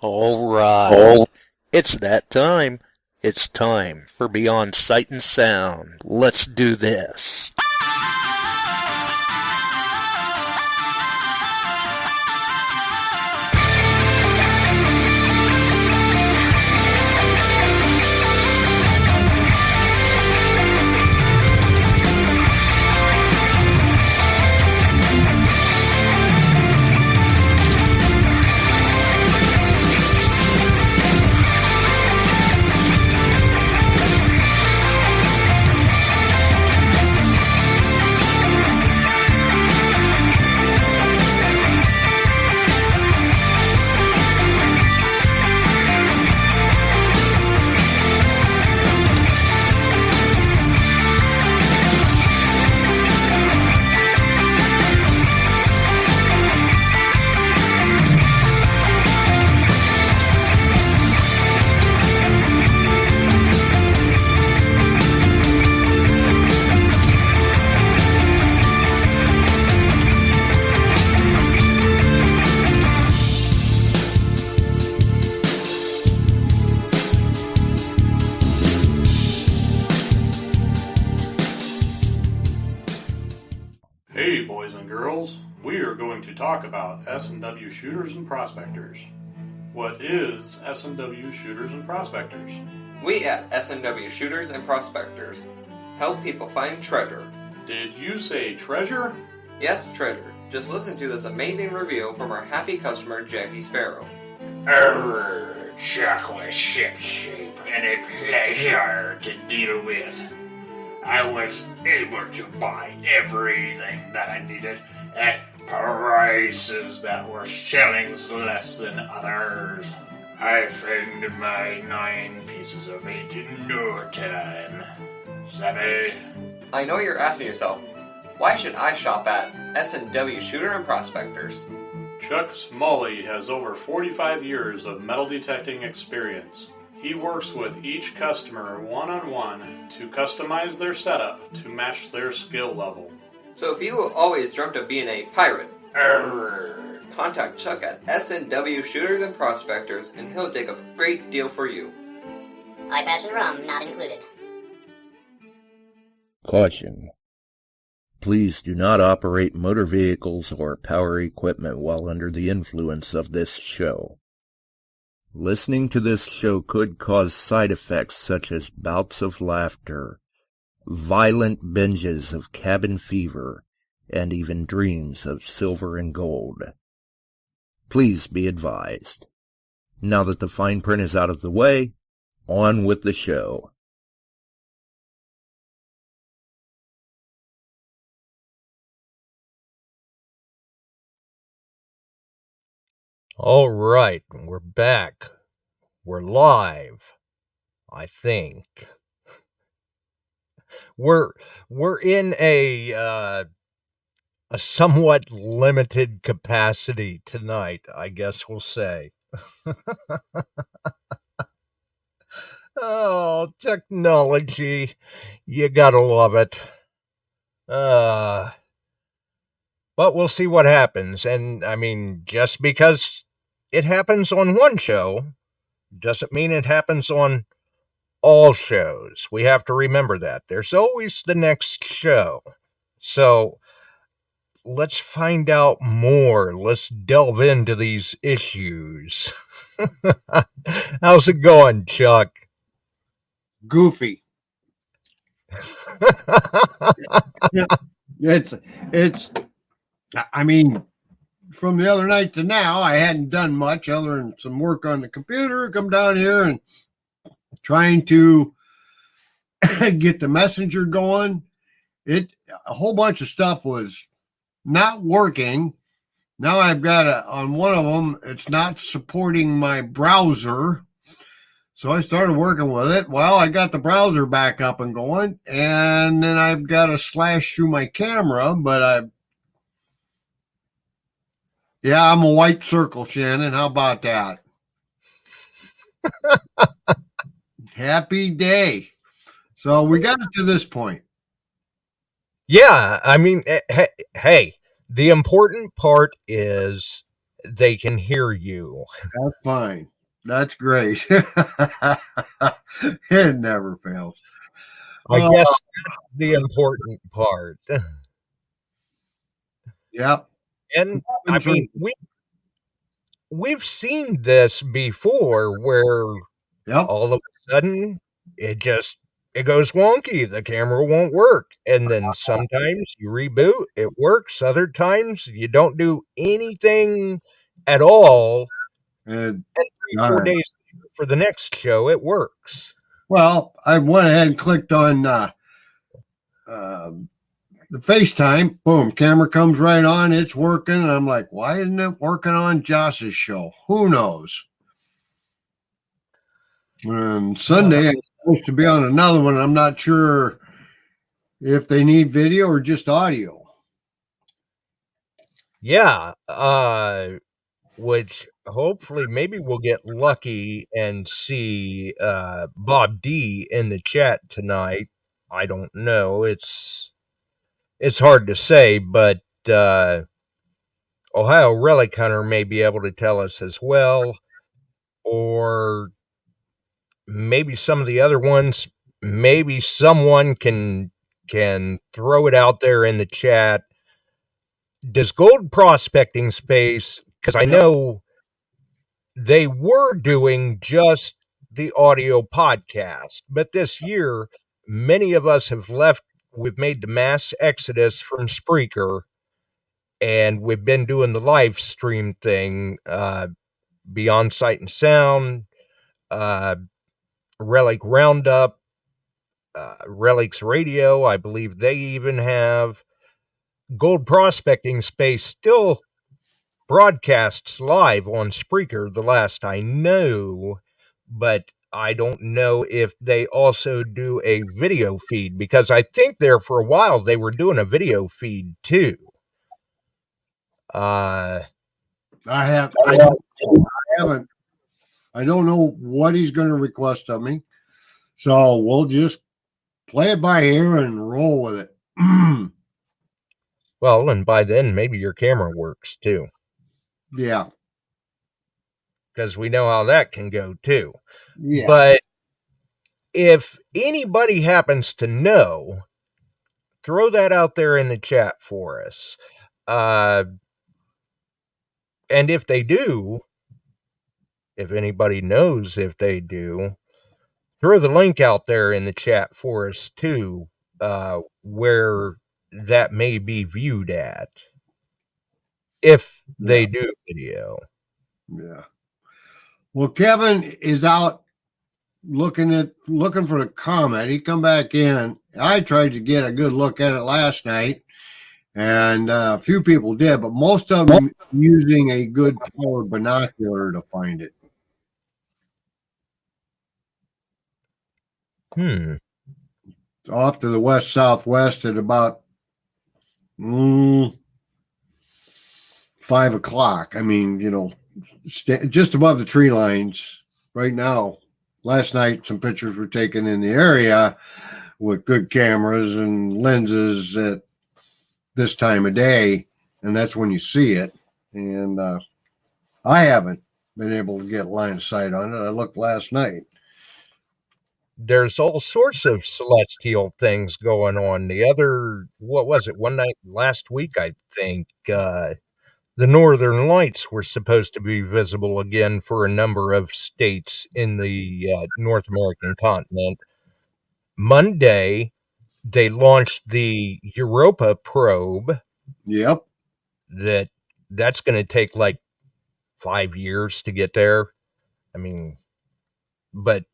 All right. It's that time. It's time for Beyond Sight and Sound. Let's do this. Hey boys and girls, we are going to talk about S&W shooters and prospectors. What is S&W shooters and prospectors? We at S&W Shooters and Prospectors help people find treasure. Did you say treasure? Yes, treasure. Just listen to this amazing review from our happy customer, Jackie Sparrow. Chocolate ship shape and a pleasure to deal with. I was able to buy everything that I needed at prices that were shillings less than others. I found my 9 pieces of 8 in no time. Savvy? I know you're asking yourself, why should I shop at S&W Shooter and Prospectors? Chuck Smalley has over 45 years of metal detecting experience. He works with each customer one-on-one to customize their setup to match their skill level. So if you always dreamt of being a pirate, contact Chuck at S&W Shooters and Prospectors and he'll take a great deal for you. Eye patch and rum not included. Caution. Please do not operate motor vehicles or power equipment while under the influence of this show. Listening to this show could cause side effects such as bouts of laughter, violent binges of cabin fever, and even dreams of silver and gold. Please be advised. Now that the fine print is out of the way, on with the show. All right, we're back. We're live, I think. We're in a somewhat limited capacity tonight, I guess we'll say. Oh, technology. You gotta love it. But we'll see what happens. And, I mean, just because it happens on one show doesn't mean it happens on all shows. We have to remember that. There's always the next show. So, let's find out more. Let's delve into these issues. How's it going, Chuck? Goofy. It's I mean, from the other night to now, I hadn't done much other than some work on the computer, come down here and trying to get the messenger going. A whole bunch of stuff was not working. Now I've got on one of them, it's not supporting my browser. So I started working with it. Well, I got the browser back up and going, and then I've got to slash through my camera, but I'm a white circle, Shannon. How about that? Happy day. So we got it to this point. Yeah, I mean, hey, the important part is they can hear you. That's fine. That's great. It never fails. I guess that's the important part. Yep. And I mean, we've seen this before where Yep. all of a sudden it goes wonky. The camera won't work. And then sometimes you reboot, it works. Other times you don't do anything at all. And And 3-4 days for the next show, it works. well, I went ahead and clicked on the FaceTime. Boom, camera comes right on. It's working. And I'm like, why isn't it working on Josh's show? Who knows? And Sunday, I'm supposed to be on another one. I'm not sure if they need video or just audio. Yeah. Which hopefully maybe we'll get lucky and see Bob D in the chat tonight. I don't know. It's hard to say, but Ohio Relic Hunter may be able to tell us as well, or maybe some of the other ones. Maybe someone can throw it out there in the chat. Does Gold Prospecting Space, because I know they were doing just the audio podcast, but this year many of us have left. We've made the mass exodus from Spreaker, and we've been doing the live stream thing, Beyond Sight and Sound, Relic Roundup, Relics Radio. I believe they even have Gold Prospecting Space still broadcasts live on Spreaker, the last I know, but I don't know if they also do a video feed, because I think there for a while they were doing a video feed too. I don't know what he's going to request of me, so we'll just play it by ear and roll with it. Well, and by then maybe your camera works too. Yeah, because we know how that can go too. yeah. But if anybody happens to know, throw that out there in the chat for us. And if they do, if anybody knows if they do, throw the link out there in the chat for us too, where that may be viewed at, if they do video. Yeah. Well, Kevin is out looking for the comment. He come back in. I tried to get a good look at it last night, and a few people did, but most of them using a good powered binocular to find it. It's off to the west southwest at about 5 o'clock. I mean, just above the tree lines right now. Last night, some pictures were taken in the area with good cameras and lenses at this time of day, and that's when you see it. And I haven't been able to get line of sight on it. I looked last night. There's all sorts of celestial things going on. What was it, one night last week, I think, the Northern Lights were supposed to be visible again for a number of states in the North American continent. Monday, they launched the Europa probe. Yep. That's going to take like 5 years to get there. I mean, but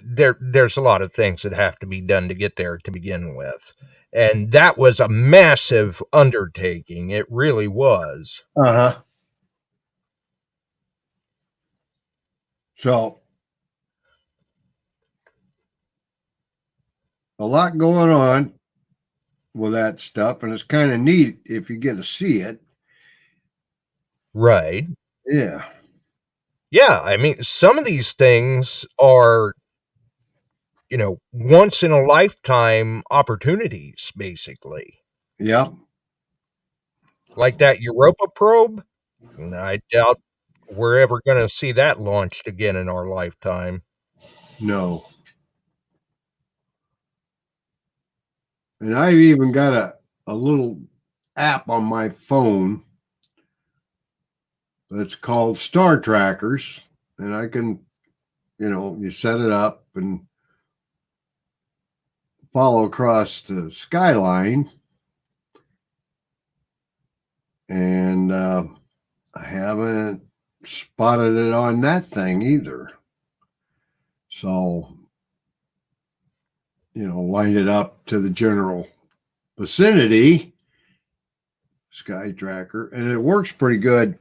there's a lot of things that have to be done to get there to begin with. And that was a massive undertaking. It really was. So a lot going on with that stuff, and it's kind of neat if you get to see it. Right. Yeah. Yeah, I mean, some of these things are, once in a lifetime opportunities, basically. Yep. Like that Europa probe. I doubt we're ever going to see that launched again in our lifetime. No. And I've even got a little app on my phone that's called Star Trackers. And I can, you set it up and follow across the skyline. And I haven't spotted it on that thing either. So, line it up to the general vicinity sky tracker, and it works pretty good,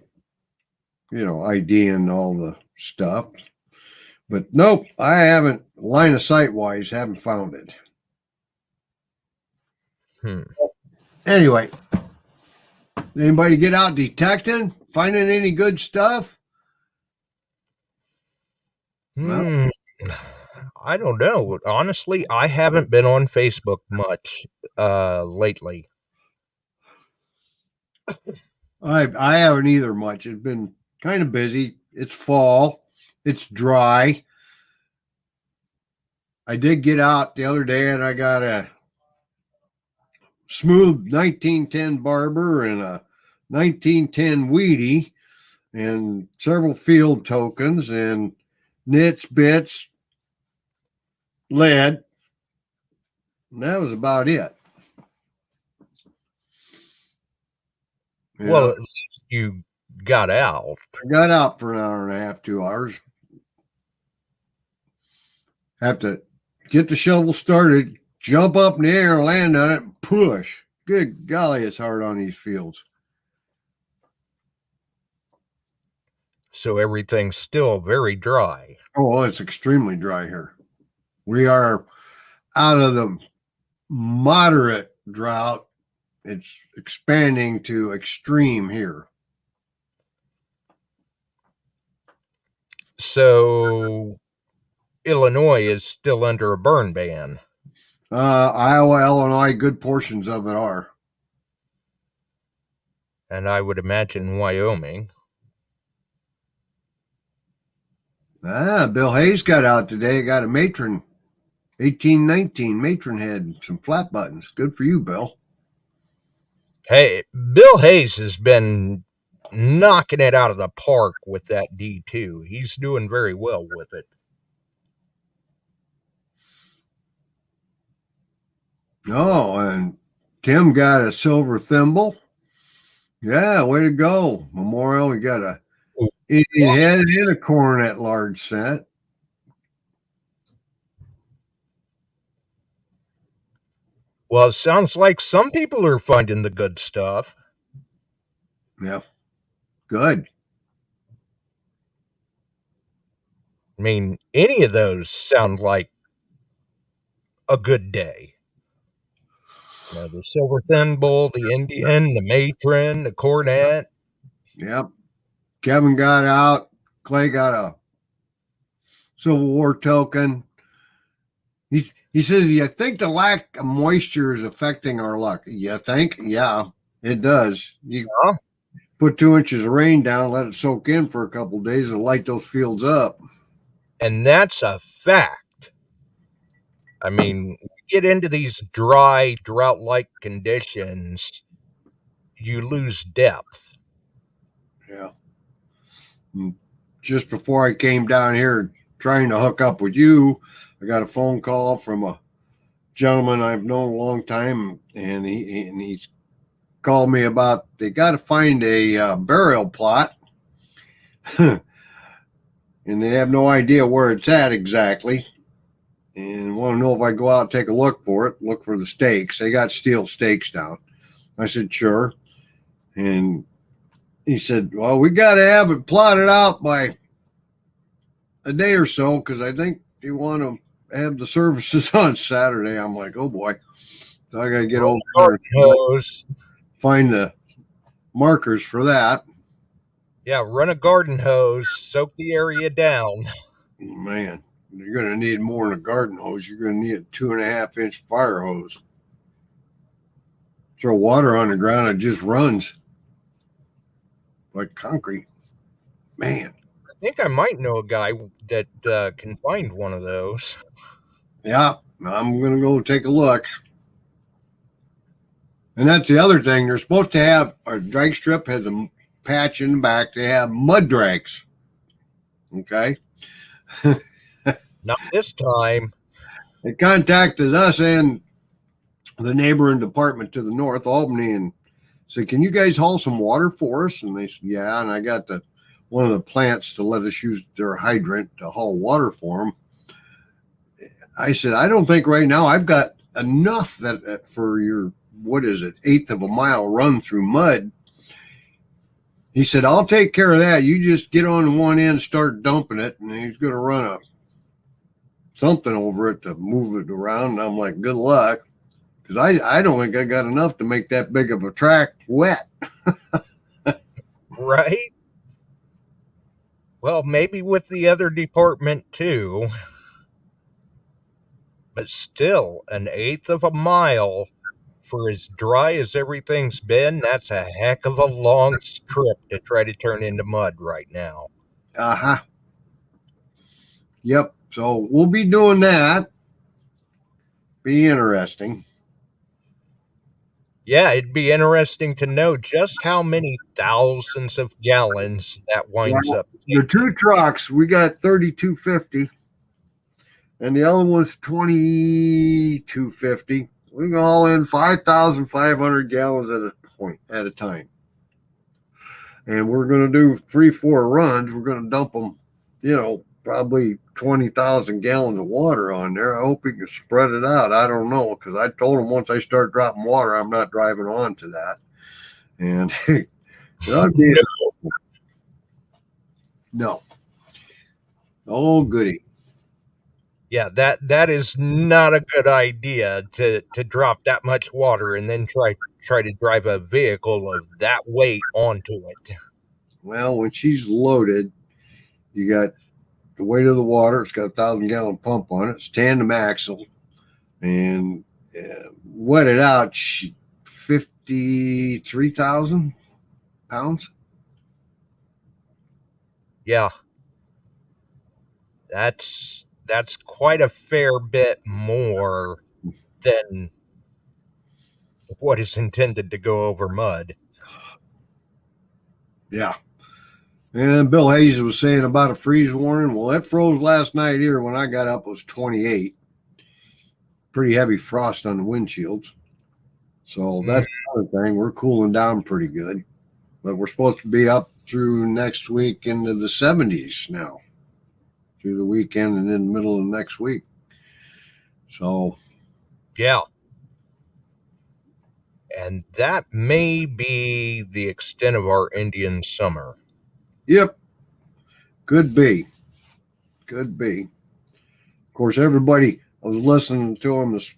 IDing all the stuff. But nope, I haven't, line of sight wise, haven't found it. Anyway, anybody get out detecting, finding any good stuff? Well, I don't know. Honestly, I haven't been on Facebook much lately. I haven't either much. It's been kind of busy. It's fall. It's dry. I did get out the other day and I got a smooth 1910 Barber and a 1910 Weedy and several field tokens and nits, bits, lead. And that was about it. Well, at least you got out. I got out for an hour and a half, 2 hours. Have to get the shovel started, jump up in the air, land on it, and push. Good golly, it's hard on these fields. So everything's still very dry. Oh, it's extremely dry here. We are out of the moderate drought. It's expanding to extreme here. So Illinois is still under a burn ban. Iowa, Illinois, good portions of it are. And I would imagine Wyoming. Bill Hayes got out today, got a matron, 1819 matron head, some flat buttons. Good for you, Bill. Hey, Bill Hayes has been knocking it out of the park with that D2. He's doing very well with it. Oh, and Tim got a silver thimble. Yeah, way to go. Memorial, we got a Indian head and a coronet large set. Well, it sounds like some people are finding the good stuff. Yeah, good. I mean, any of those sound like a good day. The silver thimble, the Indian, the matron, the cornet. Yep. Kevin got out. Clay got a Civil War token. He says, you think the lack of moisture is affecting our luck? You think? Yeah, it does. You put 2 inches of rain down, let it soak in for a couple of days, and light those fields up. And that's a fact. I mean, you get into these dry, drought-like conditions, you lose depth. Yeah. Just before I came down here trying to hook up with you, I got a phone call from a gentleman I've known a long time, and he's called me about they got to find a burial plot, and they have no idea where it's at exactly, and want to know if I go out and take a look for it, look for the stakes. They got steel stakes down. I said, sure. And he said, well, we got to have it plotted out by a day or so because I think they want to have the services on Saturday. I'm like, oh boy. So I got to get over there and find the markers for that. Yeah, run a garden hose, soak the area down. Man, you're going to need more than a garden hose. You're going to need a 2.5-inch fire hose. Throw water on the ground, it just runs like concrete. Man. I think I might know a guy that can find one of those. Yeah, I'm going to go take a look. And that's the other thing. They're supposed to have, our drag strip has a patch in the back. They have mud drags. Okay. Not this time. They contacted us and the neighboring department to the north, Albany, and said, "Can you guys haul some water for us?" And they said, "Yeah." And I got one of the plants to let us use their hydrant to haul water for them. I said, "I don't think right now I've got enough that for your, what is it, 1/8 of a mile run through mud." He said, "I'll take care of that. You just get on one end, start dumping it." And he's going to run something over it to move it around. And I'm like, "Good luck." Because I don't think I got enough to make that big of a track wet. Right? Well, maybe with the other department too. But still, 1/8 of a mile for as dry as everything's been, that's a heck of a long trip to try to turn into mud right now. Uh-huh. Yep. So we'll be doing that. Be interesting. Yeah, it'd be interesting to know just how many thousands of gallons that winds up. The 2 trucks, we got 3,250, and the other one's 2,250. We can haul in 5,500 gallons at a time. And we're going to do 3-4 runs. We're going to dump them, probably 20,000 gallons of water on there. I hope we can spread it out. I don't know, because I told them once I start dropping water, I'm not driving on to that. And no. Oh, goody. Yeah, that is not a good idea to drop that much water and then try to drive a vehicle of that weight onto it. Well, when she's loaded, you got the weight of the water. It's got a 1,000-gallon pump on it. It's tandem axle, and wetted out 53,000 pounds. Yeah, that's quite a fair bit more than what is intended to go over mud. Yeah. And Bill Hayes was saying about a freeze warning. Well, it froze last night here. When I got up, it was 28. Pretty heavy frost on the windshields. So that's another thing. We're cooling down pretty good. But we're supposed to be up through next week into the 70s now. Through the weekend and in the middle of next week. So. Yeah. And that may be the extent of our Indian summer. Yep. Could be. Could be. Of course, everybody, I was listening to them it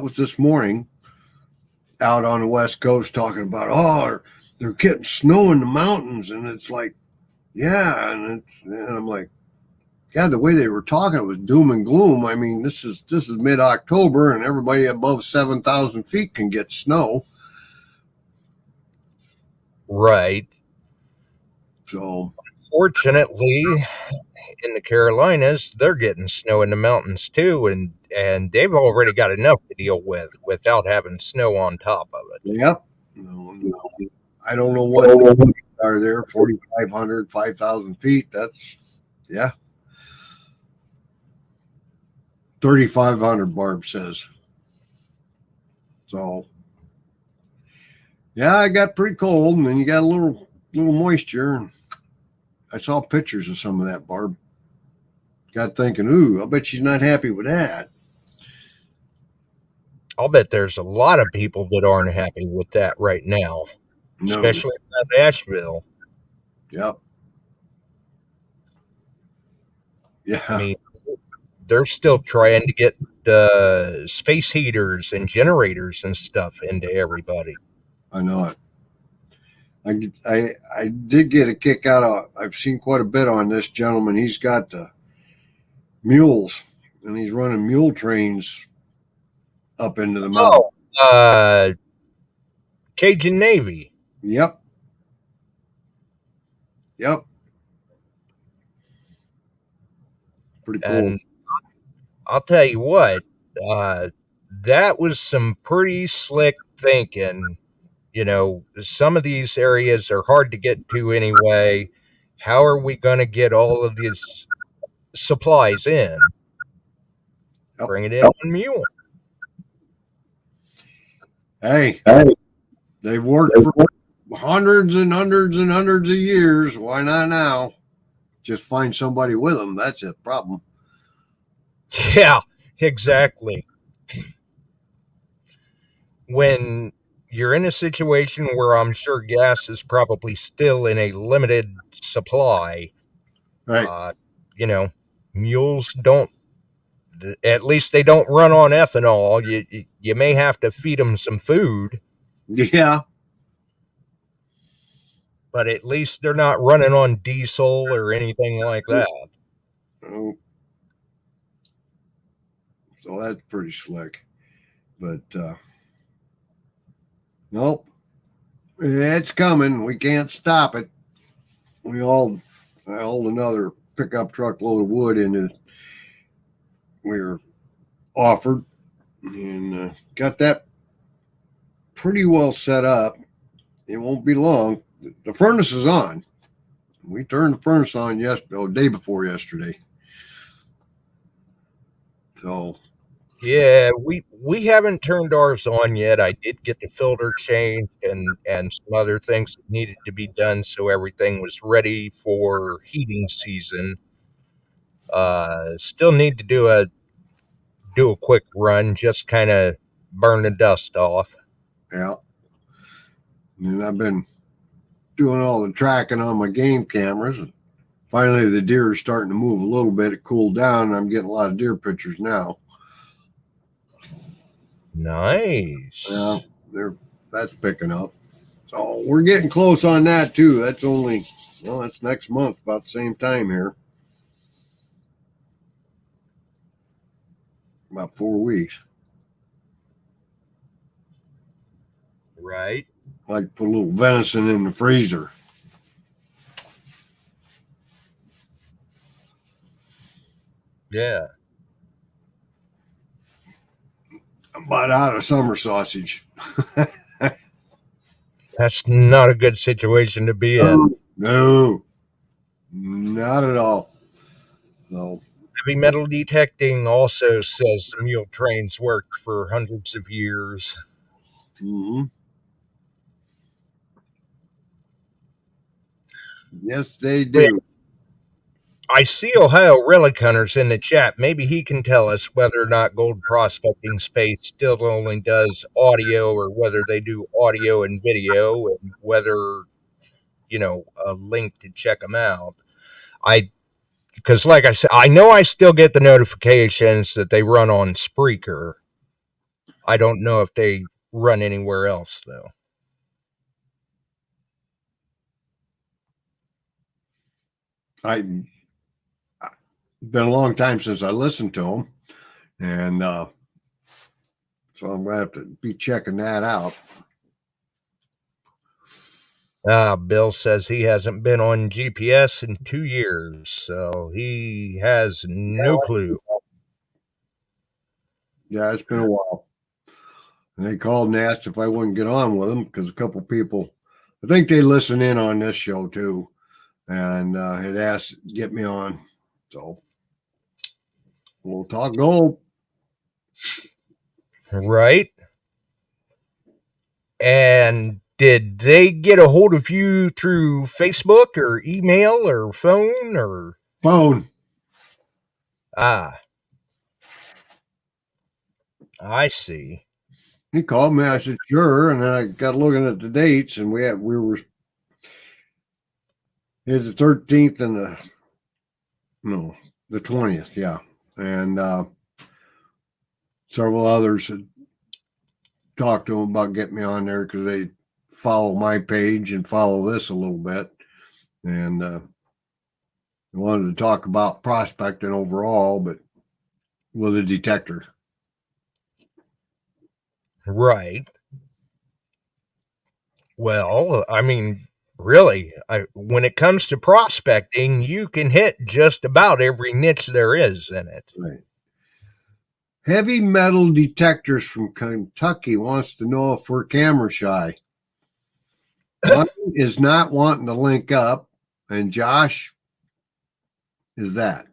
was this morning out on the West Coast talking about, they're getting snow in the mountains. And it's like, yeah. And I'm like, yeah, the way they were talking, it was doom and gloom. I mean, this is mid-October and everybody above 7,000 feet can get snow. Right. So, unfortunately, in the Carolinas, they're getting snow in the mountains too, and they've already got enough to deal with without having snow on top of it. Yep. I don't know what are there, 4,500, 5,000 feet. That's, yeah. 3,500, Barb says. So, yeah, it got pretty cold, and then you got a little moisture. And I saw pictures of some of that, Barb. Got thinking, ooh, I bet she's not happy with that. I'll bet there's a lot of people that aren't happy with that right now, especially in Asheville. Yep. Yeah. I mean, they're still trying to get the space heaters and generators and stuff into everybody. I know it. I did get a kick out of, I've seen quite a bit on this gentleman. He's got the mules, and he's running mule trains up into the mountain. Cajun Navy. Yep. pretty cool. And I'll tell you what, that was some pretty slick thinking. You know, some of these areas are hard to get to anyway. How are we going to get all of these supplies in? Yep. Bring it in on mule. Hey, they've worked for hundreds and hundreds and hundreds of years. Why not now? Just find somebody with them. That's a problem. Yeah, exactly. When you're in a situation where I'm sure gas is probably still in a limited supply, Right. you know, mules don't, at least they don't run on ethanol. You may have to feed them some food, Yeah. but at least they're not running on diesel or anything like that. Oh. So that's pretty slick. But nope. It's coming. We can't stop it. I hauled another pickup truck load of wood into we were offered and got that pretty well set up. It won't be long. The furnace is on. We turned the furnace on day before yesterday. So Yeah, we haven't turned ours on yet. I did get the filter changed and some other things that needed to be done so everything was ready for heating season. Still need to do a quick run, just kind of burn the dust off. yeah. And I've been doing all the tracking on my game cameras. Finally, the deer are starting to move a little bit. It cooled down. And I'm getting a lot of deer pictures now. Nice. Yeah, that's picking up. So we're getting close on that too. That's that's next month, about the same time here. About 4 weeks. Right. Like put a little venison in the freezer. Yeah. I'm about out of summer sausage. That's not a good situation to be in. No, not at all. No. Heavy metal detecting also says the mule trains worked for hundreds of years. Mm-hmm. Yes, they do. I see Ohio Relic Hunters in the chat. Maybe he can tell us whether or not Gold Prospecting Space still only does audio or whether they do audio and video and whether, a link to check them out. Because like I said, I know I still get the notifications that they run on Spreaker. I don't know if they run anywhere else, though. Been a long time since I listened to them, and so I'm going to have to be checking that out. Bill says he hasn't been on GPS in 2 years, so he has no clue. Yeah, it's been a while. And they called and asked if I wouldn't get on with them because a couple people, I think they listen in on this show too, and had asked to get me on. So we'll talk gold. Right. And did they get a hold of you through Facebook or email or phone or? Phone. I see. He called me. I said, sure. And then I got looking at the dates, and we were the 13th and the 20th. Yeah. And several others had talked to him about getting me on there because they follow my page and follow this a little bit. And they wanted to talk about prospecting overall, but with a detector. Right. Well, I mean, Really, when it comes to prospecting, you can hit just about every niche there is in it. Right. Heavy Metal Detectors from Kentucky wants to know if we're camera shy. Mine is not wanting to link up, and Josh is that.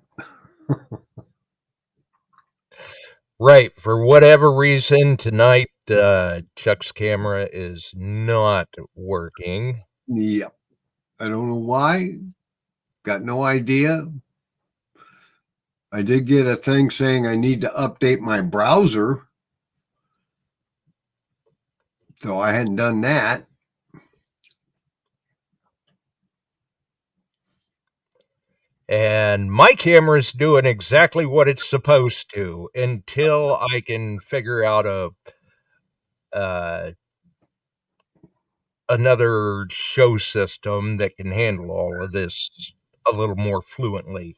Right. For whatever reason, tonight, Chuck's camera is not working. Yep. I don't know why. Got no idea. I did get a thing saying I need to update my browser. So I hadn't done that. And my camera's doing exactly what it's supposed to until I can figure out another show system that can handle all of this a little more fluently.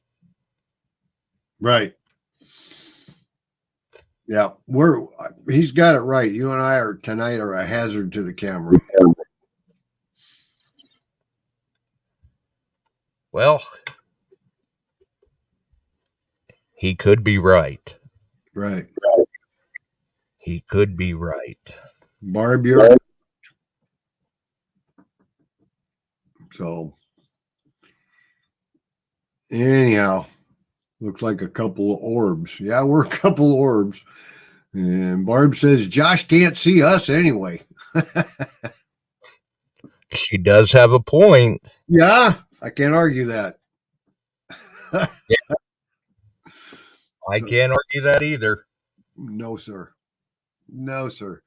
Right. Yeah, he's got it right. You and I are tonight are a hazard to the camera. Well, he could be right. Right. He could be right. Barb, you're so anyhow, looks like a couple of orbs. Yeah, we're a couple of orbs. And Barb says Josh can't see us anyway. She does have a point. Yeah, I can't argue that. Yeah. I can't argue that either. No, sir. No, sir.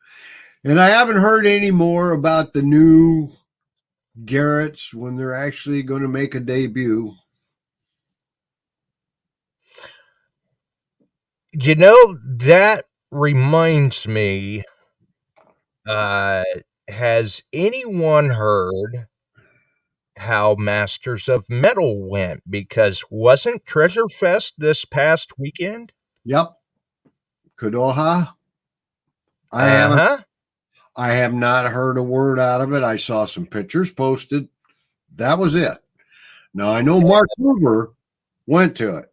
And I haven't heard any more about the new Garretts when they're actually going to make a debut. You know, that reminds me, has anyone heard how Masters of Metal went? Because wasn't Treasure Fest this past weekend? Yep. Kadoha. I have not heard a word out of it. I saw some pictures posted. That was it. Now I know Mark Hoover went to it.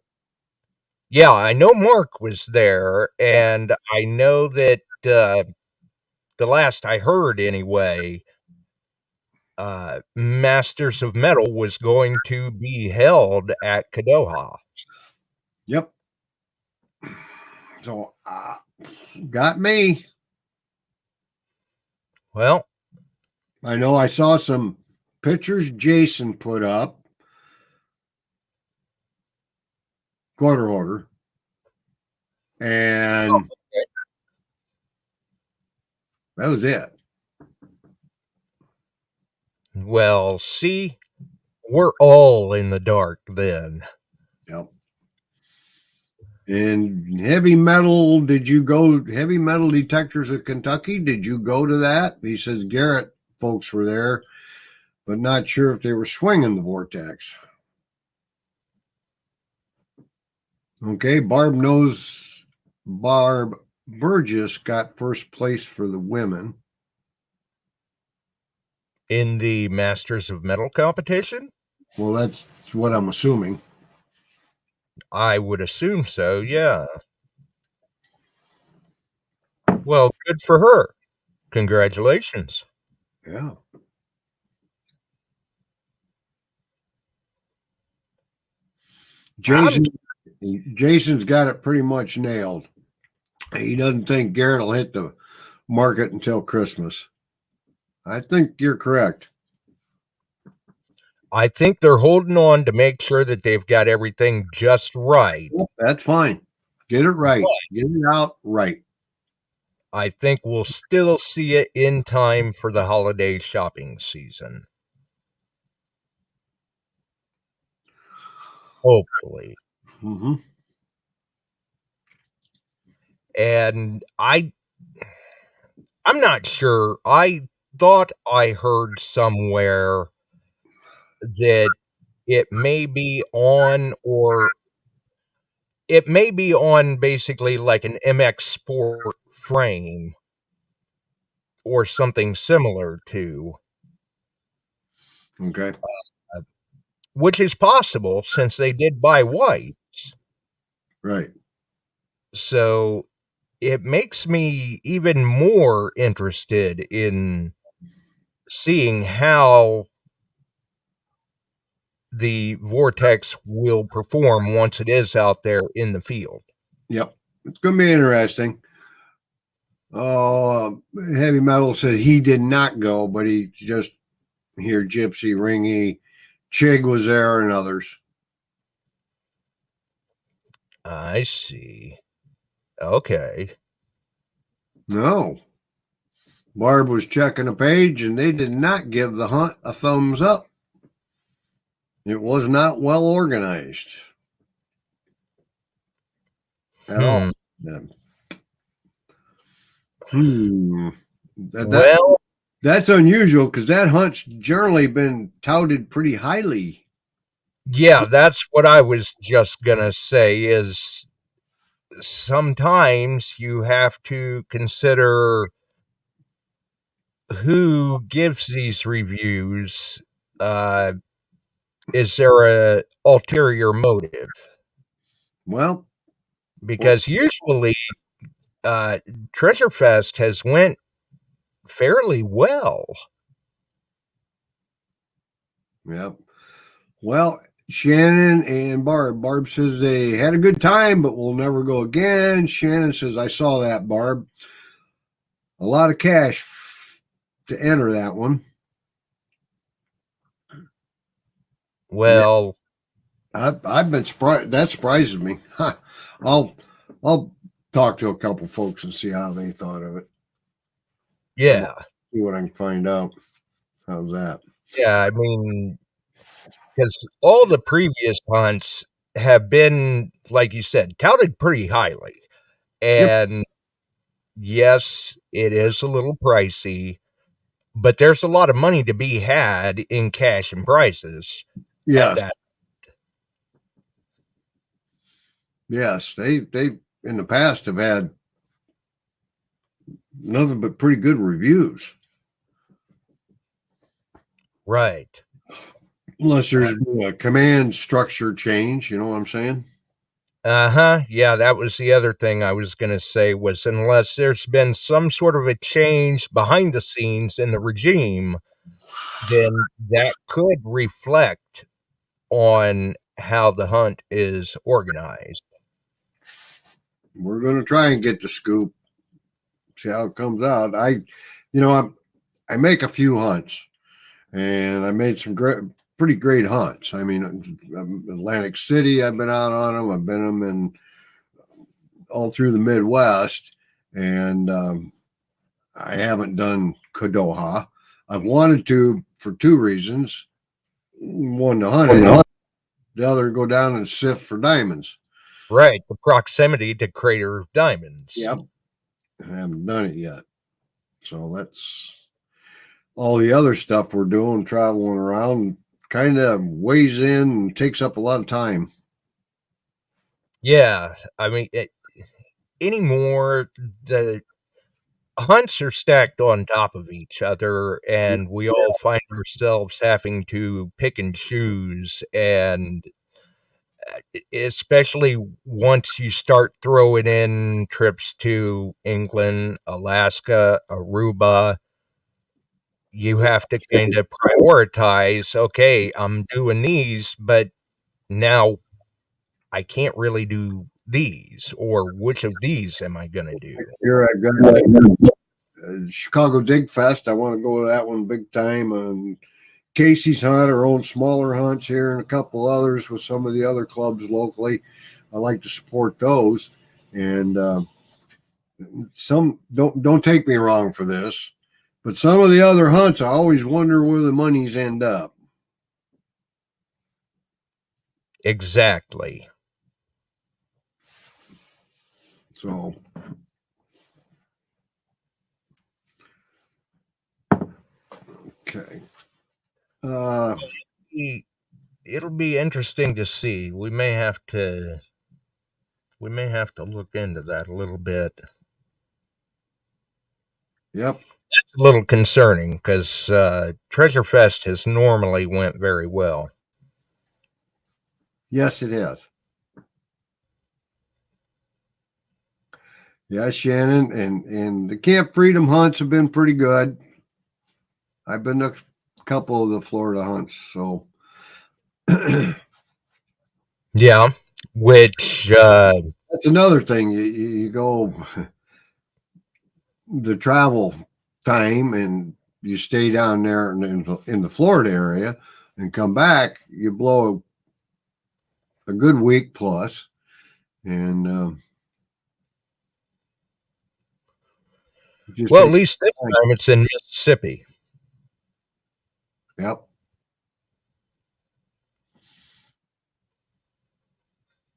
Yeah, I know Mark was there, and I know that the last I heard anyway, Masters of Metal was going to be held at Kadoha. Yep. So got me. Well, I know I saw some pictures Jason put up. Quarter order. And that was it. Well, see, we're all in the dark then. Yep. And Heavy Metal, Heavy Metal Detectors of Kentucky? Did you go to that? He says Garrett folks were there, but not sure if they were swinging the vortex. Okay, Barb Burgess got first place for the women. In the Masters of Metal competition? Well, that's what I'm assuming. I would assume so, yeah. Well, good for her. Congratulations. Yeah. Jason's got it pretty much nailed. He doesn't think Garrett will hit the market until Christmas. I think you're correct. I think they're holding on to make sure that they've got everything just right. That's fine. Get it right. Get it out right. I think we'll still see it in time for the holiday shopping season. Hopefully. Mm-hmm. And I'm not sure. I thought I heard somewhere that it may be on basically like an MX Sport frame or something similar to. Okay. which is possible since they did buy whites. Right. So it makes me even more interested in seeing how the vortex will perform once it is out there in the field. Yep. It's going to be interesting. Heavy Metal said he did not go, but he just here Gypsy, Ringy, Chig was there, and others. I see. Okay. No. Barb was checking a page, and they did not give the hunt a thumbs up. It was not well organized at all. That's unusual because that hunt's generally been touted pretty highly. Yeah, that's what I was just gonna say is sometimes you have to consider who gives these reviews. Is there a ulterior motive? Well, Because usually Treasure Fest has went fairly well. Yep. Well, Shannon and Barb says they had a good time, but will never go again. Shannon says, I saw that, Barb. A lot of cash to enter that one. Well, I've been surprised. That surprises me. Huh. I'll talk to a couple folks and see how they thought of it. Yeah. See what I can find out. How's that? Yeah, I mean, because all the previous hunts have been, like you said, touted pretty highly. And yes, it is a little pricey, but there's a lot of money to be had in cash and prizes. Yes. Yes, they in the past have had nothing but pretty good reviews. Right. Unless there's been a command structure change, you know what I'm saying? Yeah, that was the other thing I was going to say was unless there's been some sort of a change behind the scenes in the regime, then that could reflect on how the hunt is organized. We're going to try and get the scoop, see how it comes out. I make a few hunts, and I made some pretty great hunts. I mean, Atlantic City, I've been out on them. I've been them in all through the Midwest, and I haven't done Kadoha. I've wanted to for two reasons. One, to hunt it. The other, go down and sift for diamonds. Right, the proximity to Crater of Diamonds. Yep. I haven't done it yet. So that's all the other stuff we're doing, traveling around, kind of weighs in and takes up a lot of time. Yeah, I mean, anymore, the hunts are stacked on top of each other, and we all find ourselves having to pick and choose, and especially once you start throwing in trips to England, Alaska, Aruba, you have to kind of prioritize, okay, I'm doing these, but now I can't really do these, or which of these am I going to do? Here I got Chicago Dig Fest. I want to go to that one big time. And Casey's Hunt, our own smaller hunts here, and a couple others with some of the other clubs locally. I like to support those. And some don't take me wrong for this, but some of the other hunts, I always wonder where the monies end up. Exactly. So, okay. It'll be interesting to see. We may have to look into that a little bit. Yep. a little concerning because Treasure Fest has normally went very well. Yes, it has. Yeah, Shannon, and the Camp Freedom hunts have been pretty good. I've been to a couple of the Florida hunts, so yeah, which that's another thing. You go the travel time and you stay down there in the Florida area and come back, you blow a good week plus, and well, at least this time it's in Mississippi. Yep.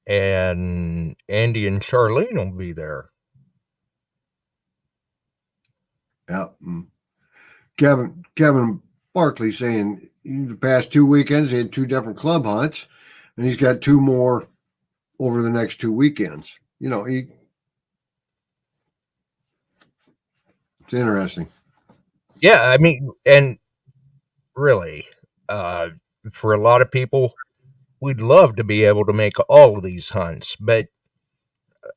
And Andy and Charlene will be there. Yep. Kevin Barkley saying the past 2 weekends he had 2 different club hunts, and he's got 2 more over the next 2 weekends. You know, it's interesting. Yeah, I mean, and really, for a lot of people, we'd love to be able to make all of these hunts, but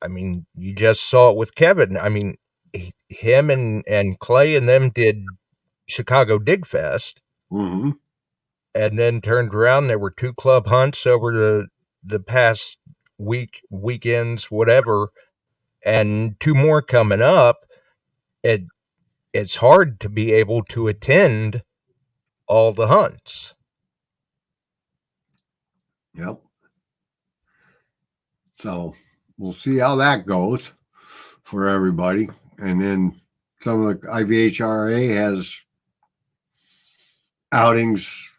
I mean, you just saw it with Kevin. I mean, him and Clay and them did Chicago Dig Fest, Mm-hmm. and then turned around. There were 2 club hunts over the past weekends, whatever, and 2 more coming up. It's hard to be able to attend all the hunts. Yep. So we'll see how that goes for everybody. And then some of the IVHRA has outings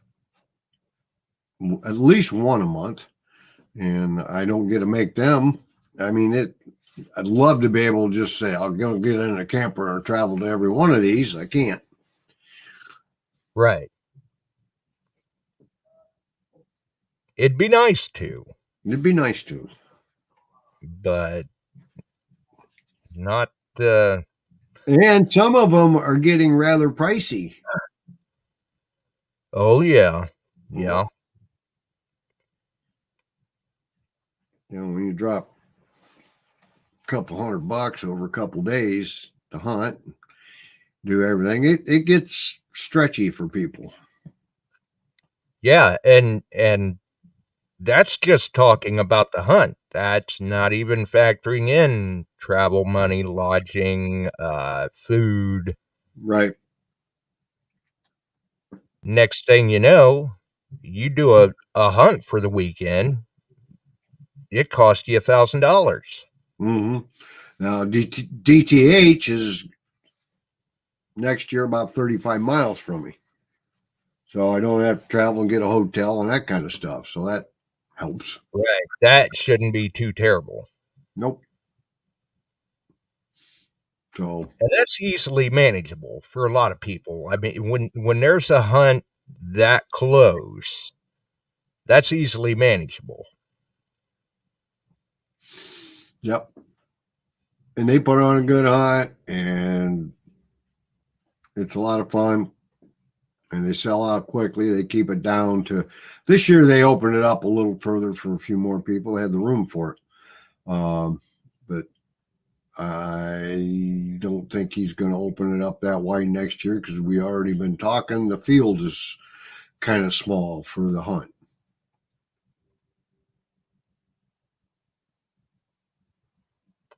at least one a month, and I don't get to make them. I mean, I'd love to be able to just say, I'll go get in a camper and travel to every one of these. I can't. Right. It'd be nice to. It'd be nice to. But not. And some of them are getting rather pricey. Oh, yeah. Yeah. You know, when you drop a couple $100 over a couple days to hunt, do everything, it gets stretchy for people. Yeah, and that's just talking about the hunt. That's not even factoring in travel money, lodging, food. Right. Next thing you know, you do a hunt for the weekend, it costs you $1,000. Mm-hmm. Now, DTH is next year about 35 miles from me. So I don't have to travel and get a hotel and that kind of stuff. So that helps. Right. That shouldn't be too terrible. Nope. So, and that's easily manageable for a lot of people. I mean, when there's a hunt that close, that's easily manageable. yep. And they put on a good hunt, and it's a lot of fun. And they sell out quickly. They keep it down to this year. They opened it up a little further for a few more people. They had the room for it. But I don't think he's going to open it up that wide next year because we already been talking. The field is kind of small for the hunt.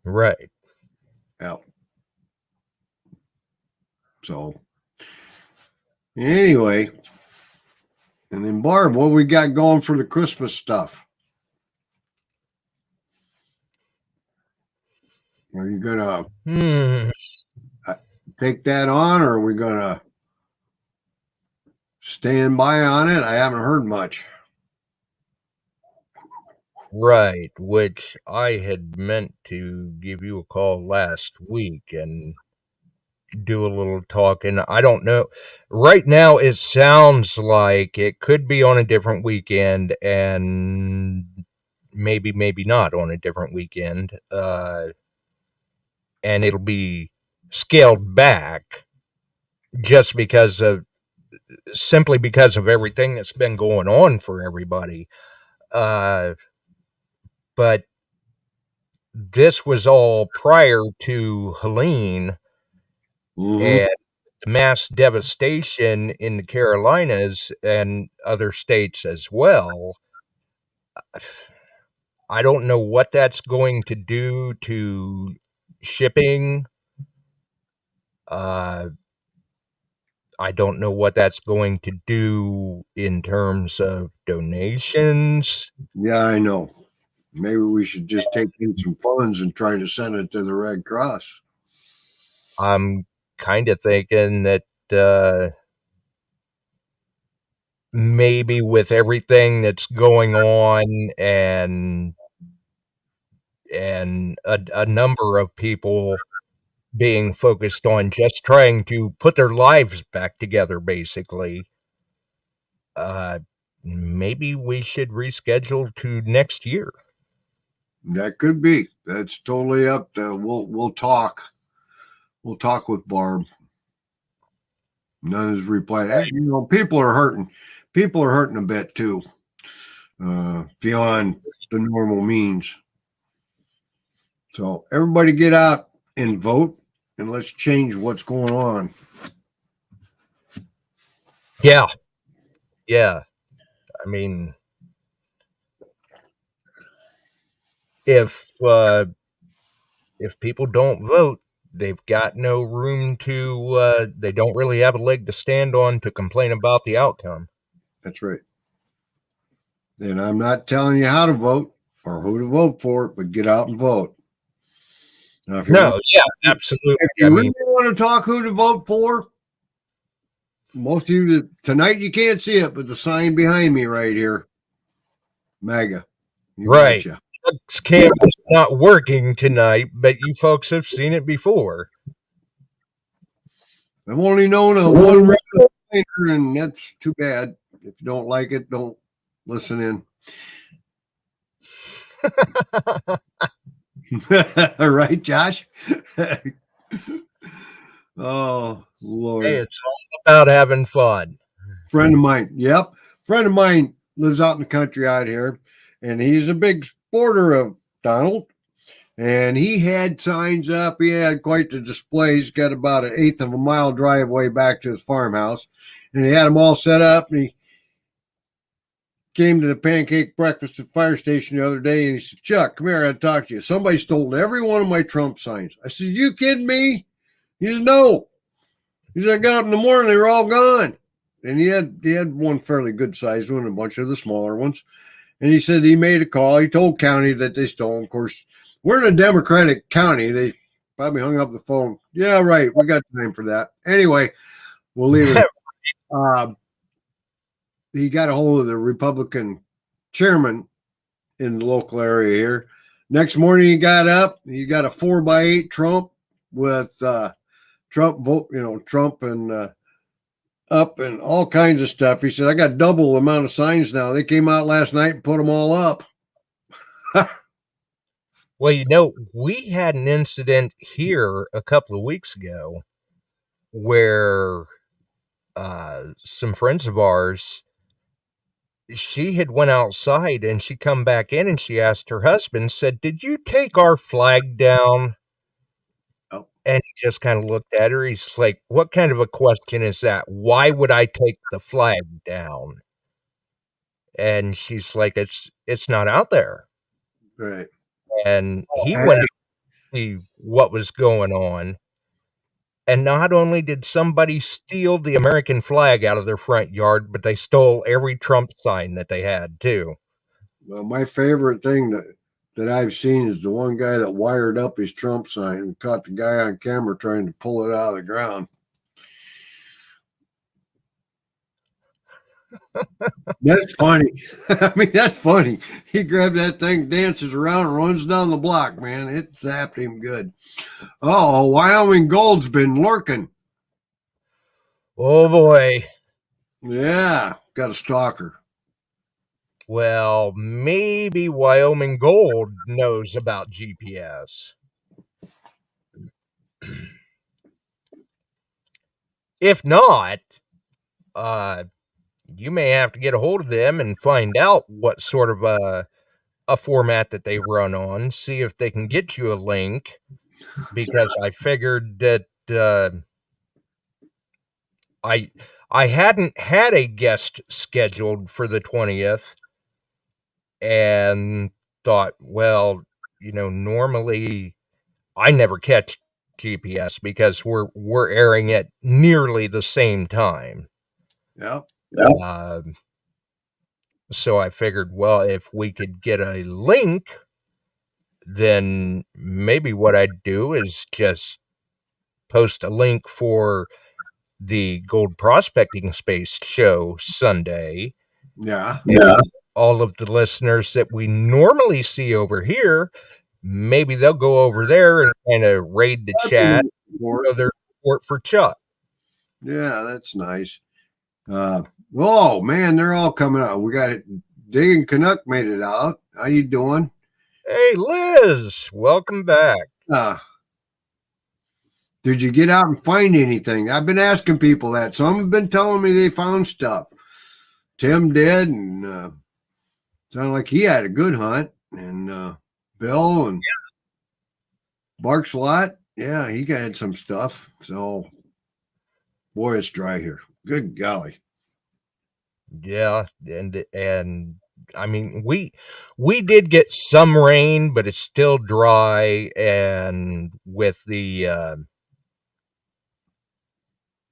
Right. Yeah. So anyway, and then Barb, what we got going for the Christmas stuff? Are you gonna take that on, or are we gonna stand by on it? I haven't heard much. Right, which I had meant to give you a call last week and do a little talking. I don't know. Right now, it sounds like it could be on a different weekend and maybe not on a different weekend. And it'll be scaled back just simply because of everything that's been going on for everybody. But this was all prior to Helene and mass devastation in the Carolinas and other states as well. I don't know what that's going to do to shipping. I don't know what that's going to do in terms of donations. Yeah, I know. Maybe we should just take in some funds and try to send it to the Red Cross. I'm kind of thinking that maybe with everything that's going on and a number of people being focused on just trying to put their lives back together, basically, maybe we should reschedule to next year. That could be. That's totally up to. We'll talk. We'll talk with Barb. None has replied. Hey, people are hurting. People are hurting a bit too, beyond the normal means. So everybody get out and vote, and let's change what's going on. Yeah. I mean, if people don't vote, they've got no room to. They don't really have a leg to stand on to complain about the outcome. That's right. And I'm not telling you how to vote or who to vote for, but get out and vote. Now, Absolutely. If you really want to talk who to vote for, most of you tonight you can't see it, but the sign behind me right here, MAGA. Right. Chuck's camera's not working tonight, but you folks have seen it before. I've only known a one regular painter, and that's too bad. If you don't like it, don't listen in. Right, Josh? Oh, Lord. Hey, it's all about having fun. Friend of mine. Yep. Friend of mine lives out in the country out here, and he's a big supporter of Donald. And he had signs up. He had quite the display. He's got about an eighth of a mile driveway back to his farmhouse. And he had them all set up. And he came to the pancake breakfast at the fire station the other day. And he said, Chuck, come here. I got to talk to you. Somebody stole every one of my Trump signs. I said, you kidding me? He said, no. He said, I got up in the morning. They were all gone. And he had one fairly good sized one, a bunch of the smaller ones. And he said he made a call. He told county that they stole them. Of course, we're in a Democratic county. They probably hung up the phone. Yeah, right. We got time for that. Anyway, we'll leave it. He got a hold of the Republican chairman in the local area here. Next morning, he got up. He got a 4x8 Trump with Trump vote, Trump and up and all kinds of stuff. He said, I got double the amount of signs now. They came out last night and put them all up. Well, we had an incident here a couple of weeks ago where some friends of ours, she had went outside and she come back in and she asked her husband, said, did you take our flag down? Oh. And he just kind of looked at her. He's like, what kind of a question is that? Why would I take the flag down? And she's like, it's not out there. Right. And he went to see what was going on. And not only did somebody steal the American flag out of their front yard, but they stole every Trump sign that they had, too. Well, my favorite thing that I've seen is the one guy that wired up his Trump sign and caught the guy on camera trying to pull it out of the ground. That's funny. I mean, that's funny. He grabbed that thing, dances around, and runs down the block, man. It zapped him good. Oh, Wyoming Gold's been lurking. Oh, boy. Yeah, got a stalker. Well, maybe Wyoming Gold knows about GPS. if not, you may have to get a hold of them and find out what sort of a format that they run on, see if they can get you a link, because I figured that I hadn't had a guest scheduled for the 20th, and thought, well, normally I never catch GPS because we're airing at nearly the same time. Yeah. So I figured, well, if we could get a link, then maybe what I'd do is just post a link for the Gold Prospecting Space show Sunday. Yeah. All of the listeners that we normally see over here, maybe they'll go over there and kind of raid the chat, show their support for Chuck. Yeah, that's nice. Oh man, they're all coming out. We got it. Digging Canuck made it out. How you doing? Hey, Liz, welcome back. Did you get out and find anything? I've been asking people that. Some have been telling me they found stuff. Tim did, and sounded like he had a good hunt. And Bill and Barks a lot. Yeah, he had some stuff. So, boy, it's dry here. Good golly. Yeah, and I mean, we did get some rain, but it's still dry. And with the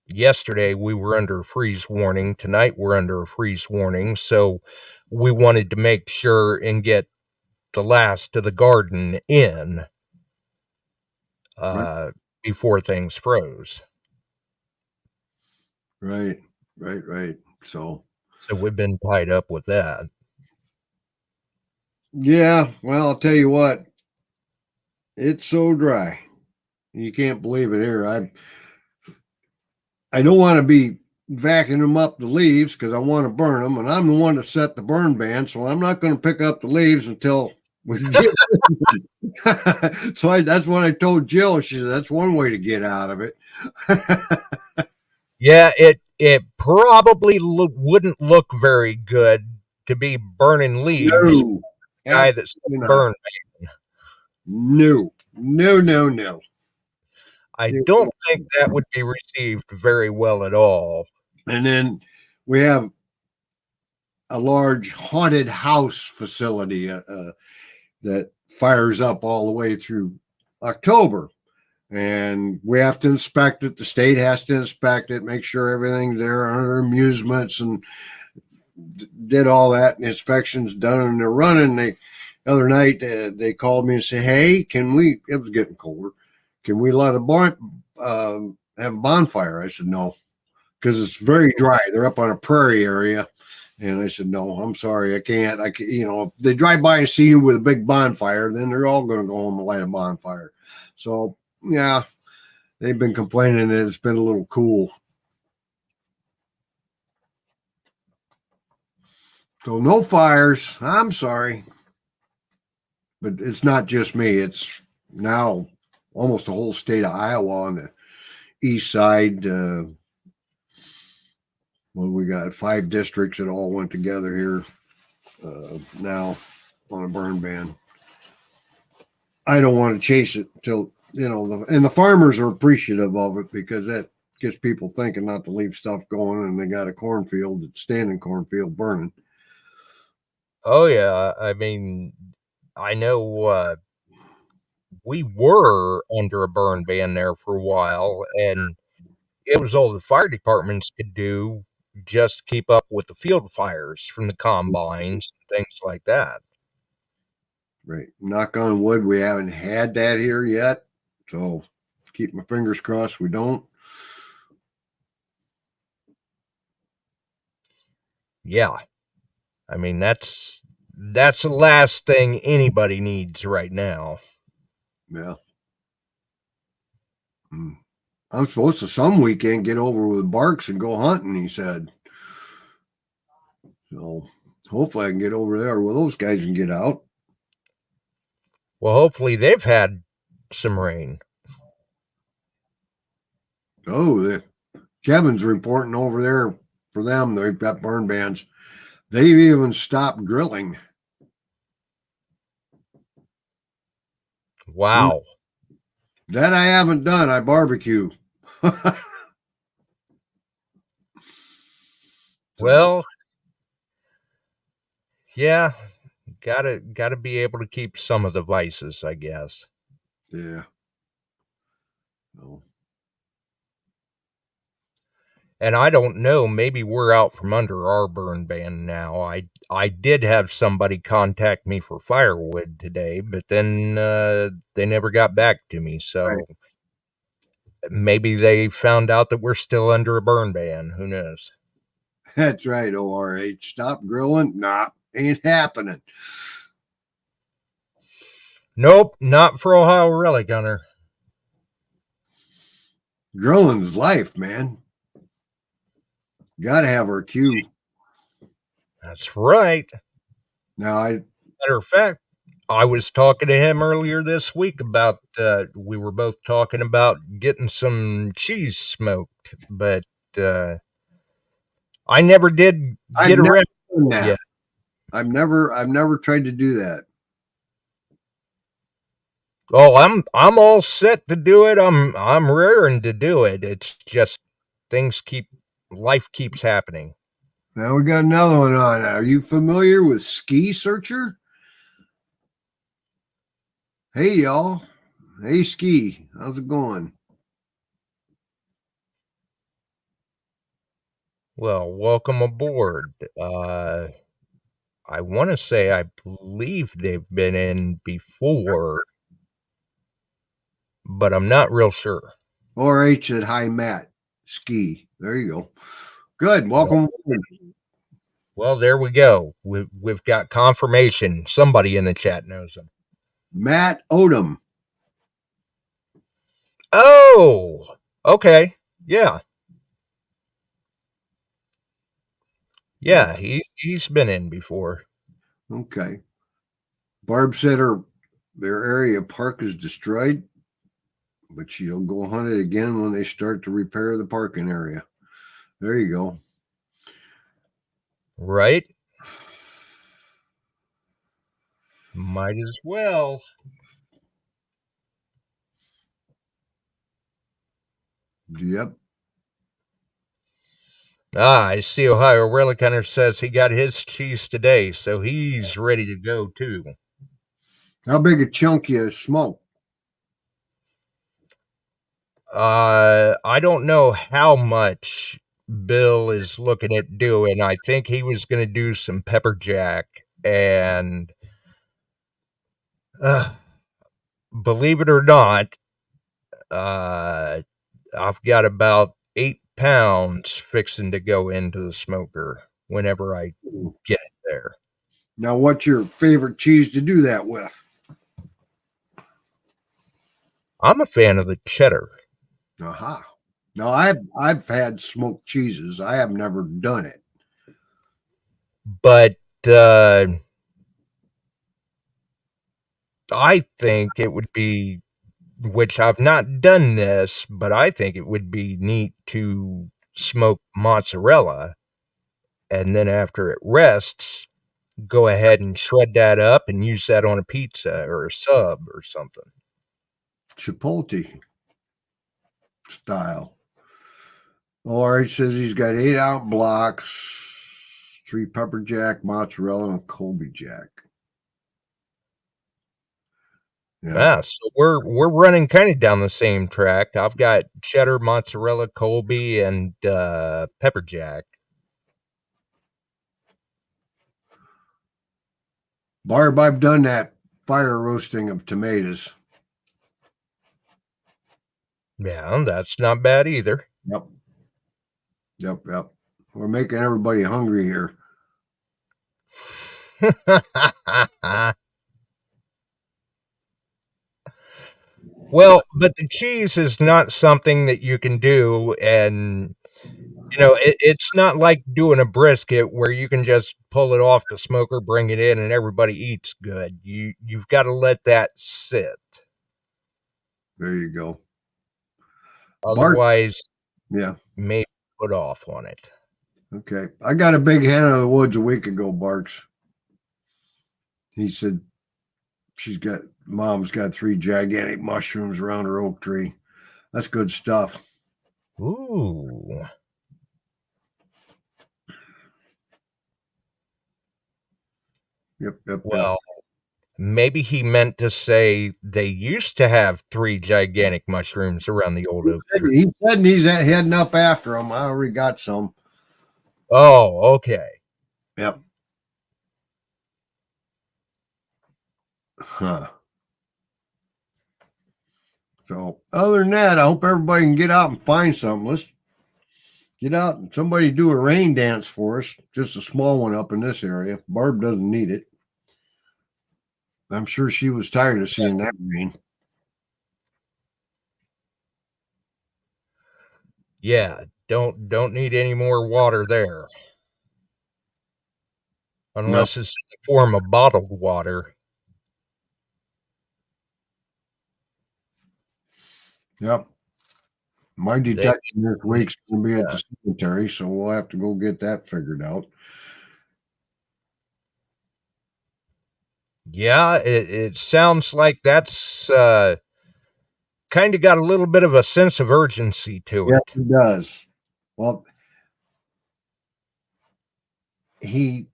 yesterday we were under a freeze warning. Tonight we're under a freeze warning. So we wanted to make sure and get the last of the garden in before things froze. Right. So we've been tied up with that. Yeah, well, I'll tell you what. It's so dry. You can't believe it here. I don't want to be vacuuming up the leaves because I want to burn them, and I'm the one that set the burn ban, so I'm not going to pick up the leaves until we get so that's what I told Jill. She said that's one way to get out of it. Yeah, it probably wouldn't look very good to be burning leaves. No, guy that's burned. No. I don't think that would be received very well at all. And then we have a large haunted house facility that fires up all the way through October. And we have to inspect it. The state has to inspect it, make sure everything's there under amusements, and did all that. And the inspection's done and they're running. The other night they called me and said, hey, can we, it was getting colder, can we let have a bonfire? I said, no, because it's very dry. They're up on a prairie area. And I said, no, I'm sorry, I can't. If they drive by and see you with a big bonfire, then they're all going to go home and light a bonfire. So, yeah, they've been complaining that it's been a little cool. So no fires. I'm sorry. But it's not just me. It's now almost the whole state of Iowa on the east side. We got 5 districts that all went together here now on a burn ban. I don't want to chase it till, and the farmers are appreciative of it because that gets people thinking not to leave stuff going, and they got a cornfield, that's standing cornfield burning. Oh, yeah. I mean, I know we were under a burn ban there for a while, and it was all the fire departments could do just keep up with the field fires from the combines and things like that. Right. Knock on wood, we haven't had that here yet. So keep my fingers crossed we don't. Yeah. I mean, that's the last thing anybody needs right now. Yeah. I'm supposed to some weekend get over with Barks and go hunting, he said. So hopefully I can get over there where those guys can get out. Well, hopefully they've had some rain. Oh, Kevin's reporting over there for them. They've got burn bans. They've even stopped grilling. Wow. That I haven't done. I barbecue. Well, yeah, gotta be able to keep some of the vices, I guess. Yeah. No. And I don't know, maybe we're out from under our burn ban now. I did have somebody contact me for firewood today, but then they never got back to me. So Right. maybe they found out that we're still under a burn ban. Who knows? That's right, ORH. Stop grilling? Nah, ain't happening. Nope, not for Ohio Relic Gunner. Grilling's life, man. Got to have our cue. That's right. Now, Matter of fact, I was talking to him earlier this week about, we were both talking about getting some cheese smoked, but I never did get around done that. yet. I've never tried to do that. Oh, I'm all set to do it. I'm raring to do it. It's just life keeps happening. Now we got another one on. Are you familiar with Ski Searcher? Hey, y'all. Hey, Ski. How's it going? Well, welcome aboard. I want to say I believe they've been in before, but I'm not real sure. ORH said, hi, Matt. Ski. There you go. Good. Welcome. Well, there we go. We've got confirmation. Somebody in the chat knows him. Matt Odom. Oh, okay. Yeah. Yeah, he's been in before. Okay. Barb said their area park is destroyed, but she'll go hunt it again when they start to repair the parking area. There you go. Right? Might as well. Yep. I see Ohio Relic Hunter says he got his cheese today, so he's ready to go too. How big a chunk you smoke? I don't know how much Bill is looking at doing. I think he was going to do some pepper jack, and believe it or not, I've got about 8 pounds fixing to go into the smoker whenever I get it there. Now, what's your favorite cheese to do that with? I'm a fan of the cheddar. Aha. Now, I've had smoked cheeses. I have never done it. But I think it would be, which I've not done this, but I think it would be neat to smoke mozzarella, and then after it rests, go ahead and shred that up and use that on a pizza or a sub or something. Chipotle style. Or he says he's got 8-ounce blocks, 3 pepper jack, mozzarella, and a Colby jack. Yeah, so we're running kind of down the same track. I've got cheddar, mozzarella, Colby, and pepper jack. Barb, I've done that fire roasting of tomatoes. Yeah, that's not bad either. Yep. We're making everybody hungry here. Well, but the cheese is not something that you can do, and it's not like doing a brisket where you can just pull it off the smoker, bring it in, and everybody eats good. You've got to let that sit. There you go. Otherwise, Yeah. maybe put off on it. Okay. I got a big hen out of the woods a week ago, Barks. He said mom's got 3 gigantic mushrooms around her oak tree. That's good stuff. Ooh. Yep. Well, maybe he meant to say they used to have 3 gigantic mushrooms around the old oak tree. He said he's heading up after them. I already got some. Oh, okay. Yep. Huh. So other than that, I hope everybody can get out and find something. Let's get out and somebody do a rain dance for us. Just a small one up in this area. Barb doesn't need it. I'm sure she was tired of seeing that rain. Yeah, don't need any more water there. Unless it's in the form of bottled water. Yep. My detection this week's going to be at the cemetery, so we'll have to go get that figured out. Yeah, it sounds like that's kind of got a little bit of a sense of urgency to it. Yes, it does. Well, the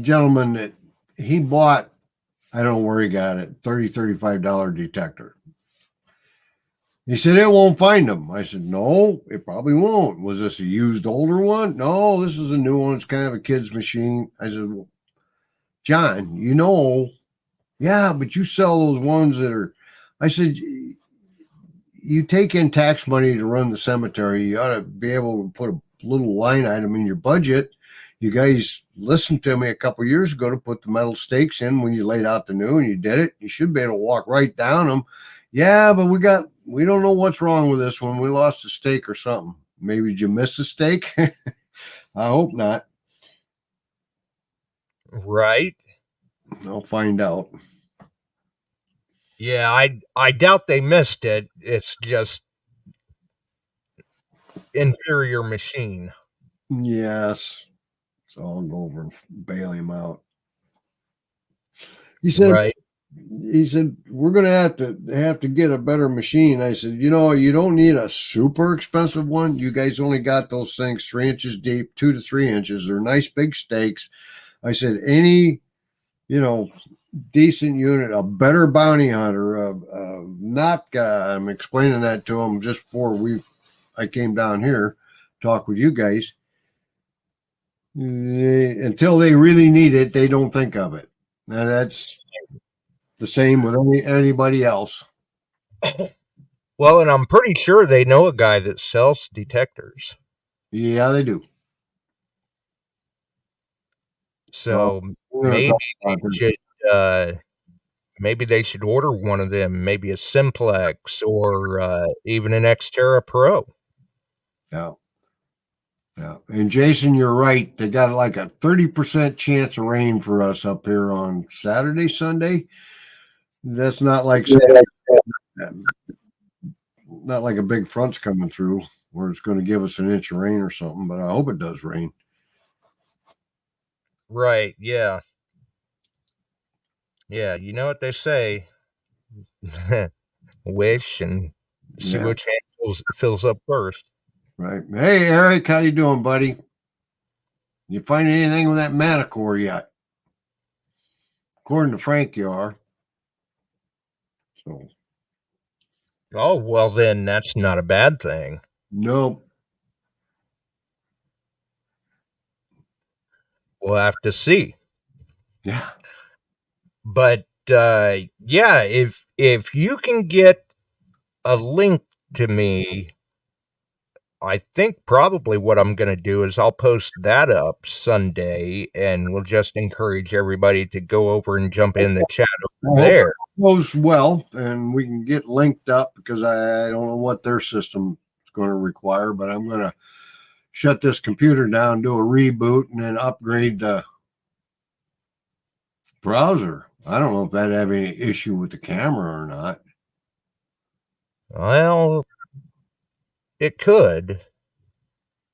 gentleman that he bought, I don't know where he got it, $35 detector. He said, it won't find them. I said, no, it probably won't. Was this a used older one? No, this is a new one. It's kind of a kid's machine. I said, well, John, yeah, but you sell those ones that are, I said, you take in tax money to run the cemetery. You ought to be able to put a little line item in your budget. You guys listened to me a couple years ago to put the metal stakes in when you laid out the new and you did it. You should be able to walk right down them. Yeah, but we don't know what's wrong with this one. We lost a stake or something. Maybe did you miss a stake? I hope not. Right. I'll find out. Yeah, I doubt they missed it. It's just inferior machine. Yes. So I'll go over and bail him out. He said, right. He said, we're going to have to get a better machine. I said, you don't need a super expensive one. You guys only got those things 3 inches deep, 2 to 3 inches. They're nice big stakes. I said, any, decent unit, a better bounty hunter, not guy. I'm explaining that to him just before I came down here, talk with you guys. Until they really need it, they don't think of it. Now that's the same with anybody else. Well, and I'm pretty sure they know a guy that sells detectors. Yeah, they do. So maybe they should order one of them, maybe a Simplex or even an XTREME Pro. Yeah. Yeah. And Jason, you're right. They got like a 30% chance of rain for us up here on Saturday, Sunday. That's not like not like a big front's coming through where it's going to give us an inch of rain or something, but I hope it does rain. Right, yeah. Yeah, you know what they say. Wish and see which hand fills up first. Right. Hey, Eric, how you doing, buddy? You find anything with that MANTICORE yet? According to Frank, you are. So. Oh, well, then that's not a bad thing. Nope. We'll have to see. Yeah. But yeah, if you can get a link to me, I think probably what I'm going to do is I'll post that up Sunday, and we'll just encourage everybody to go over and jump in the chat over there. Goes well, and we can get linked up because I don't know what their system is going to require, but I'm going to shut this computer down, do a reboot, and then upgrade the browser. I don't know if that'd have any issue with the camera or not. Well, it could,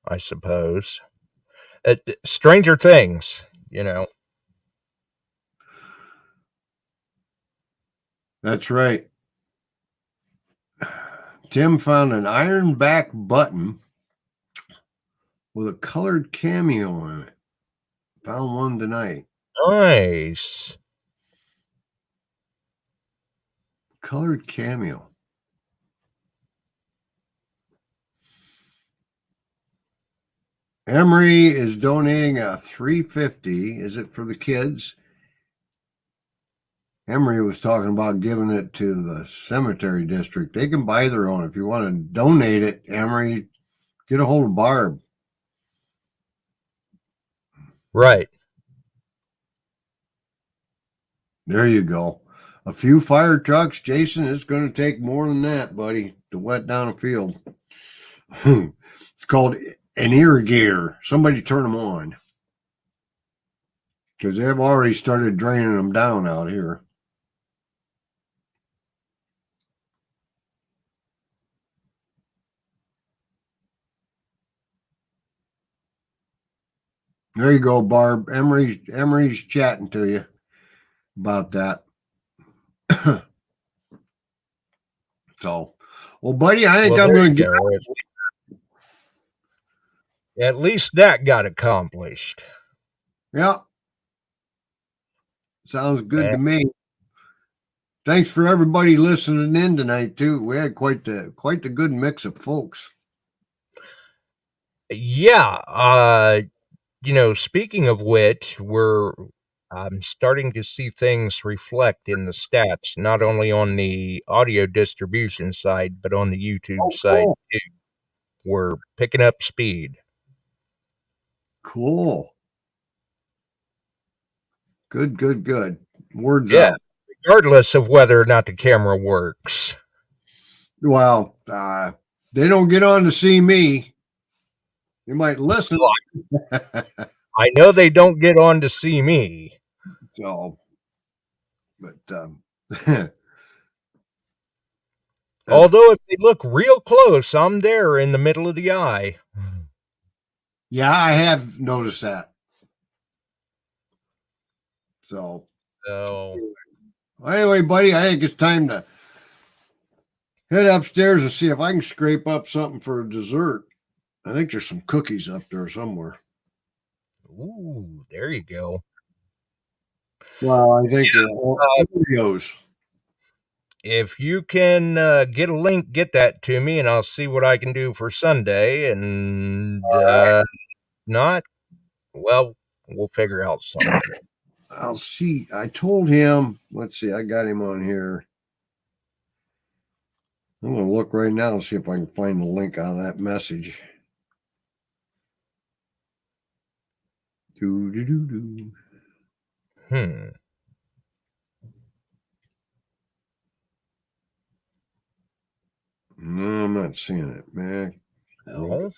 I suppose. Stranger Things, you know. That's right. Tim found an iron back button with a colored cameo on it. Found one tonight. Nice. Colored cameo. Emery is donating a $350. Is it for the kids? Emery was talking about giving it to the cemetery district. They can buy their own. If you want to donate it, Emery, get a hold of Barb. Right. There you go. A few fire trucks, Jason. It's going to take more than that, buddy, to wet down a field. It's called an irrigator. Somebody turn them on, because they've already started draining them down out here. There you go, Barb. Emery's chatting to you about that. So, well, buddy, I think I'm going to get. At least that got accomplished. Yeah, sounds good to me. Thanks for everybody listening in tonight too. We had quite the good mix of folks. Yeah, you know, speaking of which, I'm starting to see things reflect in the stats, not only on the audio distribution side, but on the YouTube side too. We're picking up speed. Cool. Good. Words out. Regardless of whether or not the camera works. Well, they don't get on to see me. You might listen. I know they don't get on to see me. So, but although if they look real close, I'm there in the middle of the eye. Yeah, I have noticed that. So anyway, buddy, I think it's time to head upstairs and see if I can scrape up something for dessert. I think there's some cookies up there somewhere. Ooh, there you go. Well, I think they're Oreos. If you can get a link, get that to me, and I'll see what I can do for Sunday. And not, well, we'll figure out something. I'll see. I told him, let's see, I got him on here. I'm going to look right now and see if I can find the link on that message. No, I'm not seeing it, man. No.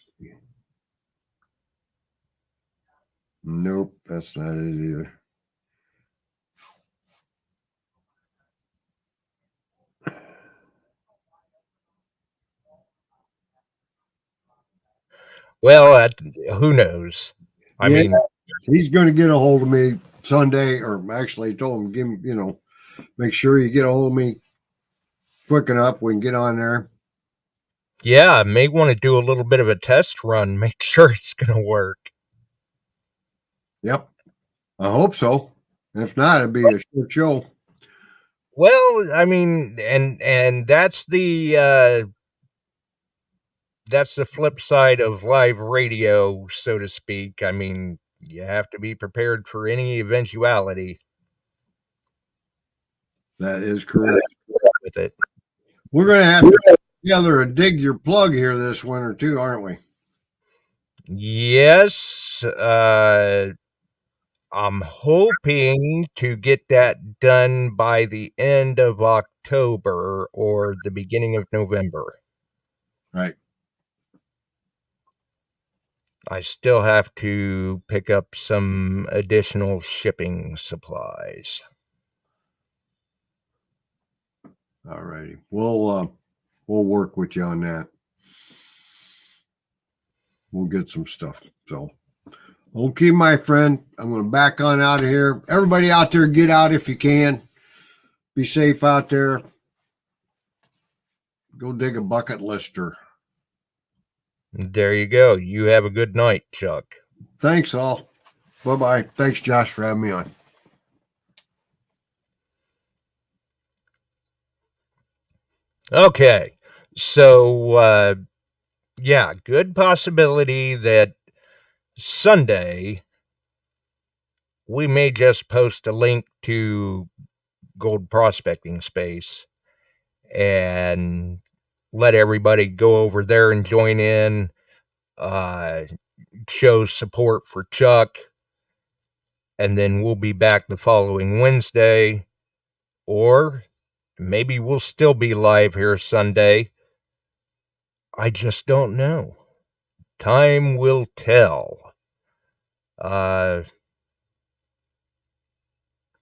Nope, that's not it either. Well, who knows? I mean, he's going to get a hold of me Sunday, or actually, I told him, give him, make sure you get a hold of me quick enough. We can get on there. Yeah, I may want to do a little bit of a test run, make sure it's going to work. Yep, I hope so. If not, it'd be a short show. Well, I mean, and that's the flip side of live radio, so to speak. I mean, you have to be prepared for any eventuality. That is correct. With it, we're going to have to put together a dig your plug here this winter too, aren't we? Yes. I'm hoping to get that done by the end of October or the beginning of November. Right. I still have to pick up some additional shipping supplies. All righty. We'll work with you on that. we'll get some stuff. So, okay, my friend, I'm going to back on out of here. Everybody out there, get out if you can. Be safe out there. Go dig a bucket lister. There you go. You have a good night, Chuck. Thanks, all. Bye-bye. Thanks, Josh, for having me on. Okay. So, yeah, good possibility that Sunday we may just post a link to Gold Prospecting Space and let everybody go over there and join in, show support for Chuck, and then we'll be back the following Wednesday, or maybe we'll still be live here Sunday. I just don't know. Time will tell.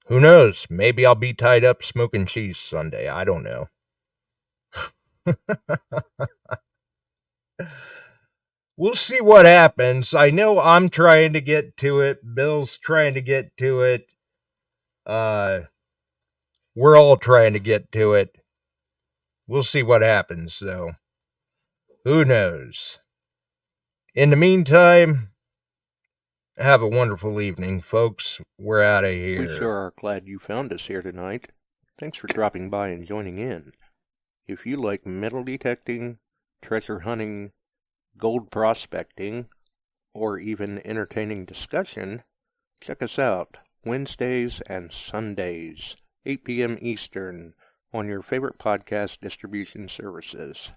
Who knows? Maybe I'll be tied up smoking cheese Sunday. I don't know. We'll see what happens. I know I'm trying to get to it. Bill's trying to get to it. We're all trying to get to it. We'll see what happens, though. Who knows? In the meantime, have a wonderful evening, folks. We're out of here. We sure are glad you found us here tonight. Thanks for dropping by and joining in. If you like metal detecting, treasure hunting, gold prospecting, or even entertaining discussion, check us out Wednesdays and Sundays, 8 p.m. Eastern, on your favorite podcast distribution services.